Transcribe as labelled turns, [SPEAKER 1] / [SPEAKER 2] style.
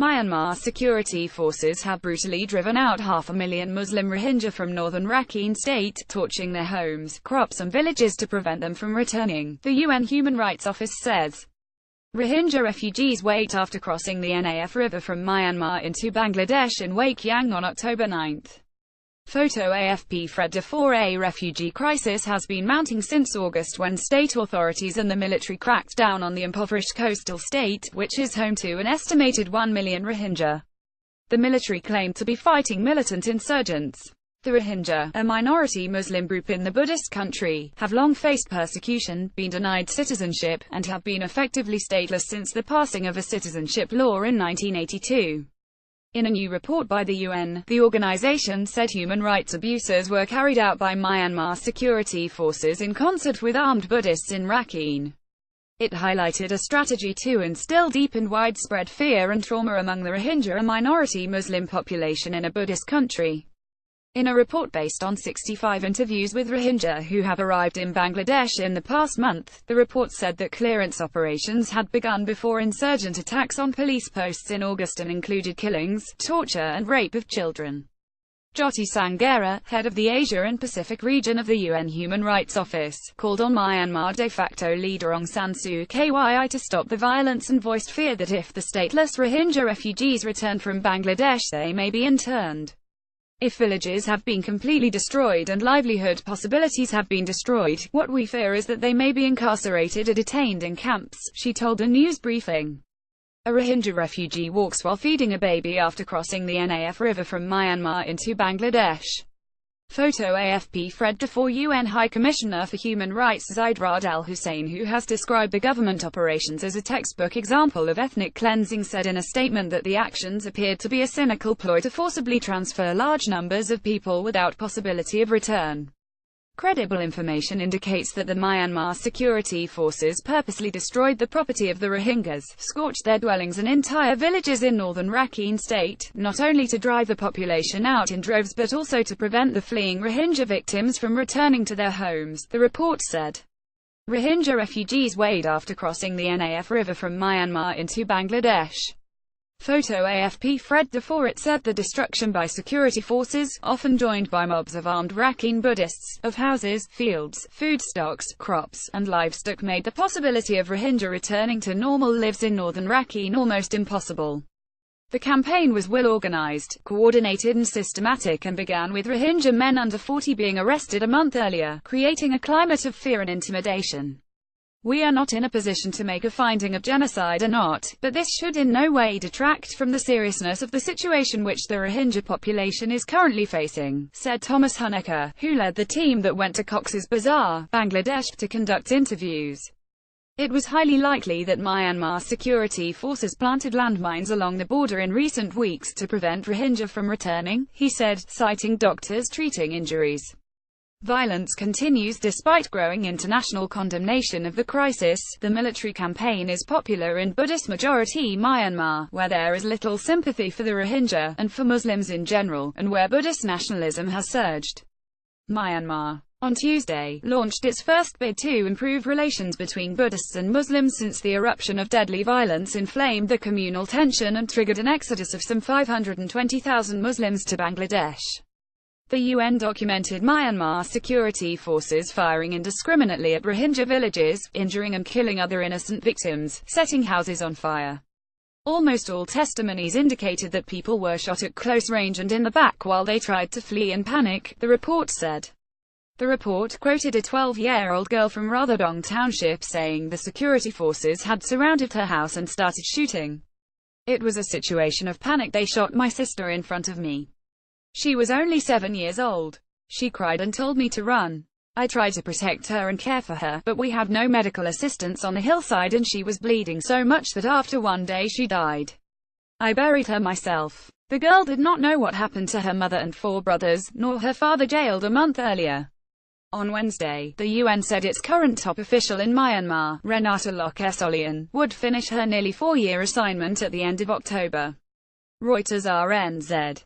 [SPEAKER 1] Myanmar security forces have brutally driven out 500,000 Muslim Rohingya from northern Rakhine state, torching their homes, crops and villages to prevent them from returning, the UN Human Rights Office says. Rohingya refugees wait after crossing the NAF River from Myanmar into Bangladesh in Whaikhyang on October 9. Photo AFP FRED DUFOUR A refugee crisis has been mounting since August when state authorities and the military cracked down on the impoverished coastal state, which is home to an estimated 1 million Rohingya. The military claimed to be fighting militant insurgents. The Rohingya, a minority Muslim group in the Buddhist country, have long faced persecution, been denied citizenship, and have been effectively stateless since the passing of a citizenship law in 1982. In a new report by the UN, the organization said human rights abuses were carried out by Myanmar security forces in concert with armed Buddhists in Rakhine. It highlighted a strategy to instill deep and widespread fear and trauma among the Rohingya, a minority Muslim population in a Buddhist country. In a report based on 65 interviews with Rohingya who have arrived in Bangladesh in the past month, the report said that clearance operations had begun before insurgent attacks on police posts in August and included killings, torture and rape of children. Jyoti Sangera, head of the Asia and Pacific region of the UN Human Rights Office, called on Myanmar de facto leader Aung San Suu Kyi to stop the violence and voiced fear that if the stateless Rohingya refugees return from Bangladesh they may be interned. If villages have been completely destroyed and livelihood possibilities have been destroyed, what we fear is that they may be incarcerated or detained in camps, she told a news briefing. A Rohingya refugee walks while feeding a baby after crossing the NAF River from Myanmar into Bangladesh. Photo AFP FRED DUFOUR UN High Commissioner for Human Rights Zaid Rad Al Hussein, who has described the government operations as a textbook example of ethnic cleansing, said in a statement that the actions appeared to be a cynical ploy to forcibly transfer large numbers of people without possibility of return. Credible information indicates that the Myanmar security forces purposely destroyed the property of the Rohingyas, scorched their dwellings and entire villages in northern Rakhine state, not only to drive the population out in droves but also to prevent the fleeing Rohingya victims from returning to their homes, the report said. Rohingya refugees wade after crossing the NAF River from Myanmar into Bangladesh. Photo AFP FRED DUFOUR A. It said the destruction by security forces, often joined by mobs of armed Rakhine Buddhists, of houses, fields, food stocks, crops, and livestock made the possibility of Rohingya returning to normal lives in northern Rakhine almost impossible. The campaign was well organized, coordinated and systematic and began with Rohingya men under 40 being arrested a month earlier, creating a climate of fear and intimidation. We are not in a position to make a finding of genocide or not, but this should in no way detract from the seriousness of the situation which the Rohingya population is currently facing, said Thomas Honecker, who led the team that went to Cox's Bazar, Bangladesh, to conduct interviews. It was highly likely that Myanmar security forces planted landmines along the border in recent weeks to prevent Rohingya from returning, he said, citing doctors treating injuries. Violence continues despite growing international condemnation of the crisis. The military campaign is popular in Buddhist-majority Myanmar, where there is little sympathy for the Rohingya, and for Muslims in general, and where Buddhist nationalism has surged. Myanmar, on Tuesday, launched its first bid to improve relations between Buddhists and Muslims since the eruption of deadly violence inflamed the communal tension and triggered an exodus of some 520,000 Muslims to Bangladesh. The UN documented Myanmar security forces firing indiscriminately at Rohingya villages, injuring and killing other innocent victims, setting houses on fire. Almost all testimonies indicated that people were shot at close range and in the back while they tried to flee in panic, the report said. The report quoted a 12-year-old girl from Rotherdong Township saying the security forces had surrounded her house and started shooting. It was a situation of panic. They shot my sister in front of me. She was only 7 years old. She cried and told me to run. I tried to protect her and care for her, but we had no medical assistance on the hillside and she was bleeding so much that after one day she died. I buried her myself. The girl did not know what happened to her mother and 4 brothers, nor her father jailed a month earlier. On Wednesday, the UN said its current top official in Myanmar, Renata Lok-Esolian, would finish her nearly 4-year assignment at the end of October. Reuters RNZ